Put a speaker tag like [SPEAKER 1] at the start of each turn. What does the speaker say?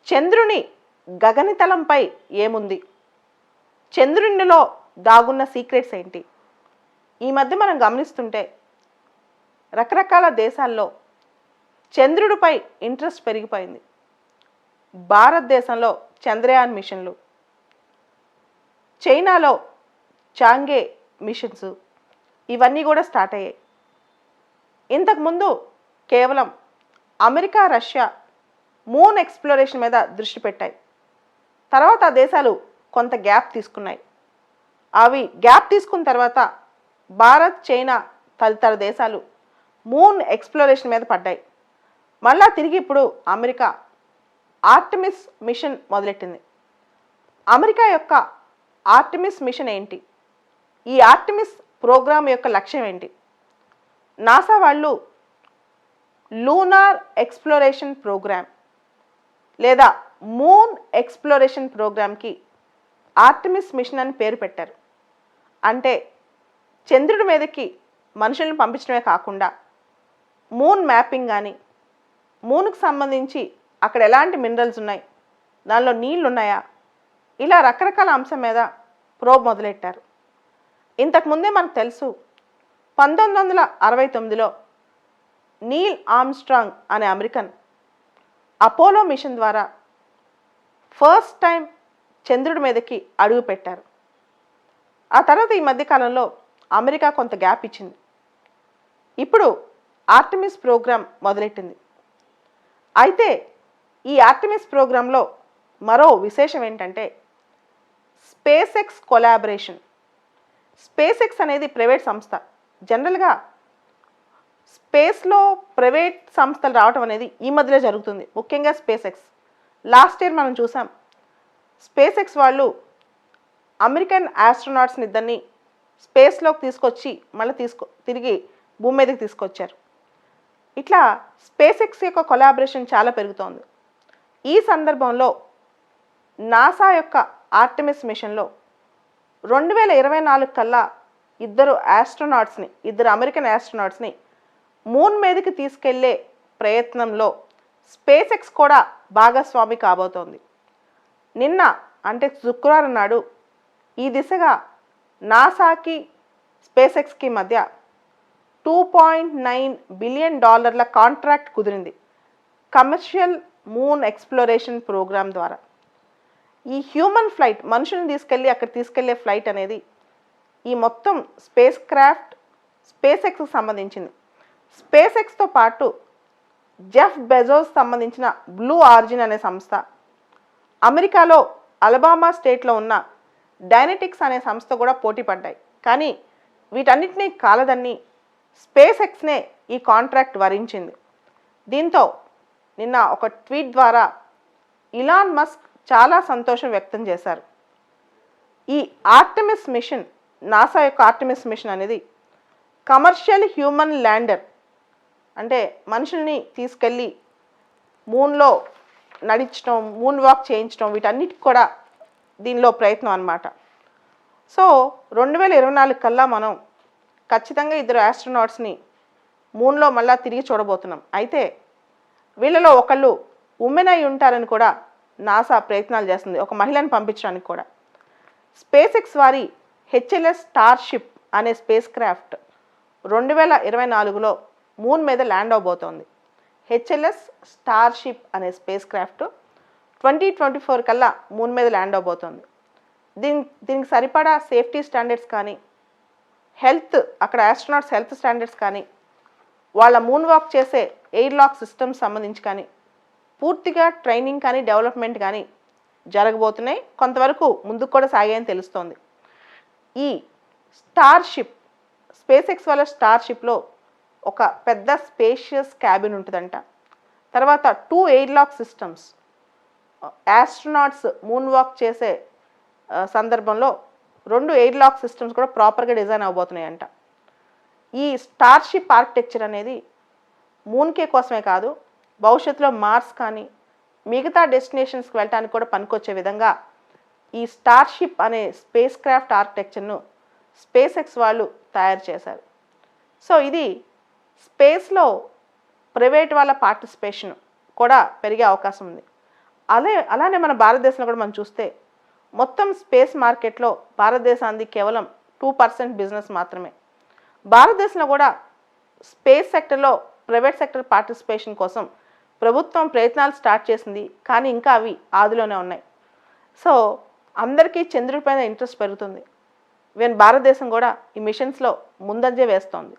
[SPEAKER 1] చంద్రుని గగనతలంపై ఏముంది? చంద్రునిలో దాగున్న సీక్రెట్స్ ఏంటి? ఈ మధ్య మనం గమనిస్తుంటే రకరకాల దేశాల్లో చంద్రుడిపై ఇంట్రెస్ట్ పెరిగిపోయింది. భారతదేశంలో చంద్రయాన్ మిషన్లు, చైనాలో చాంగే మిషన్స్, ఇవన్నీ కూడా స్టార్ట్ అయ్యాయి. ఇంతకుముందు కేవలం అమెరికా, రష్యా మూన్ ఎక్స్ప్లోరేషన్ మీద దృష్టి పెట్టాయి. తర్వాత ఆ దేశాలు కొంత గ్యాప్ తీసుకున్నాయి. అవి గ్యాప్ తీసుకున్న తర్వాత భారత్, చైనా తదితర దేశాలు మూన్ ఎక్స్ప్లోరేషన్ మీద పడ్డాయి. మళ్ళా తిరిగి ఇప్పుడు అమెరికా ఆర్టెమిస్ మిషన్ మొదలెట్టింది. అమెరికా యొక్క ఆర్టెమిస్ మిషన్ ఏంటి? ఈ ఆర్టెమిస్ ప్రోగ్రామ్ యొక్క లక్ష్యం ఏంటి? నాసా వాళ్ళు లూనార్ ఎక్స్ప్లోరేషన్ ప్రోగ్రామ్ లేదా మూన్ ఎక్స్ప్లోరేషన్ ప్రోగ్రామ్కి ఆర్టెమిస్ మిషన్ అని పేరు పెట్టారు. అంటే చంద్రుడి మీదకి మనుషులను పంపించడమే కాకుండా మూన్ మ్యాపింగ్ కానీ, మూన్కి సంబంధించి అక్కడ ఎలాంటి మినరల్స్ ఉన్నాయి, దానిలో నీళ్ళు ఉన్నాయా, ఇలా రకరకాల అంశం మీద ప్రోబ్ మొదలెట్టారు. ఇంతకుముందే మనకు తెలుసు 1969లో నీల్ ఆర్మ్స్ట్రాంగ్ అనే అమెరికన్ అపోలో మిషన్ ద్వారా ఫస్ట్ టైం చంద్రుడి మీదకి అడుగు పెట్టారు. ఆ తర్వాత ఈ మధ్యకాలంలో అమెరికా కొంత గ్యాప్ ఇచ్చింది. ఇప్పుడు ఆర్టెమిస్ ప్రోగ్రామ్ మొదలెట్టింది. అయితే ఈ ఆర్టెమిస్ ప్రోగ్రాంలో మరో విశేషం ఏంటంటే space X collaboration. Space X అనేది ప్రైవేట్ సంస్థ. జనరల్గా స్పేస్లో ప్రైవేట్ సంస్థలు రావడం అనేది ఈ మధ్యలో జరుగుతుంది, ముఖ్యంగా స్పేస్ ఎక్స్. లాస్ట్ ఇయర్ మనం చూసాం, స్పేస్ ఎక్స్ వాళ్ళు అమెరికన్ ఆస్ట్రోనాట్స్ని ఇద్దరిని స్పేస్లోకి తీసుకొచ్చి మళ్ళీ తిరిగి భూమి మీదకి తీసుకొచ్చారు. ఇట్లా స్పేస్ ఎక్స్ యొక్క కొలాబరేషన్ చాలా పెరుగుతోంది. ఈ సందర్భంలో నాసా యొక్క ఆర్టెమిస్ మిషన్లో 2024 కల్లా ఇద్దరు అమెరికన్ ఆస్ట్రోనాట్స్ని మూన్ మీదకి తీసుకెళ్లే ప్రయత్నంలో స్పేస్ ఎక్స్ కూడా భాగస్వామి కాబోతోంది. నిన్న అంటే శుక్రవారం నాడు ఈ దిశగా నాసాకి స్పేస్ ఎక్స్కి మధ్య $2.9 బిలియన్ కాంట్రాక్ట్ కుదిరింది కమర్షియల్ మూన్ ఎక్స్ప్లోరేషన్ ప్రోగ్రామ్ ద్వారా. ఈ హ్యూమన్ ఫ్లైట్, మనుషులను అక్కడ తీసుకెళ్లే ఫ్లైట్ అనేది ఈ మొత్తం స్పేస్ క్రాఫ్ట్ స్పేస్ ఎక్స్కి సంబంధించింది. స్పేస్ ఎక్స్తో పాటు జెఫ్ బెజోస్ సంబంధించిన బ్లూ ఆరిజిన్ అనే సంస్థ, అమెరికాలో అలబామా స్టేట్లో ఉన్న డైనెటిక్స్ అనే సంస్థ కూడా పోటీ పడ్డాయి. కానీ వీటన్నిటినీ కాలదన్ని స్పేస్ ఎక్స్నే ఈ కాంట్రాక్ట్ వరించింది. దీంతో నిన్న ఒక ట్వీట్ ద్వారా ఇలాన్ మస్క్ చాలా సంతోషం వ్యక్తం చేశారు. ఈ ఆర్టెమిస్ మిషన్, నాసా యొక్క ఆర్టెమిస్ మిషన్ అనేది కమర్షియల్ హ్యూమన్ ల్యాండర్, అంటే మనుషుల్ని తీసుకెళ్ళి మూన్లో నడించడం, మూన్ వాక్ చేయించడం, వీటన్నిటికి కూడా దీనిలో ప్రయత్నం అన్నమాట. సో 2024 కల్లా మనం ఖచ్చితంగా ఇద్దరు ఆస్ట్రోనాట్స్ని మూన్లో మళ్ళీ తిరిగి చూడబోతున్నాం. అయితే వీళ్ళలో ఒకళ్ళు ఉమెన్ అయి ఉంటారని కూడా నాసా ప్రయత్నాలు చేస్తుంది, ఒక మహిళను పంపించడానికి కూడా. స్పేస్ ఎక్స్ వారి హెచ్ఎల్ఎస్ స్టార్షిప్ అనే స్పేస్ క్రాఫ్ట్ 2024లో మూన్ మీద ల్యాండ్ అవబోతోంది. హెచ్ఎల్ఎస్ స్టార్షిప్ అనే స్పేస్ క్రాఫ్ట్ 2024 కల్లా మూన్ మీద ల్యాండ్ అవబోతోంది. దీనికి సరిపడా సేఫ్టీ స్టాండర్డ్స్ కానీ, అక్కడ ఆస్ట్రోనాట్స్ హెల్త్ స్టాండర్డ్స్ కానీ, వాళ్ళ మూన్ వాక్ చేసే ఎయిర్ లాక్ సిస్టమ్స్ సంబంధించి కానీ పూర్తిగా ట్రైనింగ్ కానీ డెవలప్మెంట్ కానీ జరగబోతున్నాయి. కొంతవరకు ముందుకు కూడా సాగాయని తెలుస్తోంది. ఈ స్టార్షిప్, స్పేస్ ఎక్స్ వాళ్ళ స్టార్షిప్లో ఒక పెద్ద స్పేషియస్ క్యాబిన్ ఉంటుందంట. తర్వాత 2 air lock systems, astronauts moon walk చేసే సందర్భంలో 2 ఎయిర్ లాక్ సిస్టమ్స్ కూడా ప్రాపర్గా డిజైన్ అవబోతున్నాయంట. ఈ స్టార్షిప్ ఆర్కిటెక్చర్ అనేది మూన్కే కోసమే కాదు, భవిష్యత్తులో మార్స్ కానీ మిగతా డెస్టినేషన్స్కి వెళ్ళడానికి కూడా పనికొచ్చే విధంగా ఈ స్టార్షిప్ అనే స్పేస్ క్రాఫ్ట్ ఆర్కిటెక్చర్ను స్పేస్ ఎక్స్ వాళ్ళు తయారు చేశారు. సో ఇది స్పేస్లో ప్రైవేట్ వాళ్ళ పార్టిసిపేషన్ కూడా పెరిగే అవకాశం ఉంది. అలానే మన భారతదేశంలో కూడా మనం చూస్తే మొత్తం స్పేస్ మార్కెట్లో భారతదేశానికి కేవలం 2% బిజినెస్ మాత్రమే. భారతదేశంలో కూడా స్పేస్ సెక్టర్లో ప్రైవేట్ సెక్టర్ పార్టిసిపేషన్ కోసం ప్రభుత్వం ప్రయత్నాలు స్టార్ట్ చేసింది, కానీ ఇంకా అవి ఆదిలోనే ఉన్నాయి. సో అందరికీ చంద్రుడిపైన ఇంట్రెస్ట్ పెరుగుతుంది. ఈవెన్ భారతదేశం కూడా ఈ మిషన్స్లో ముందంజే వేస్తోంది.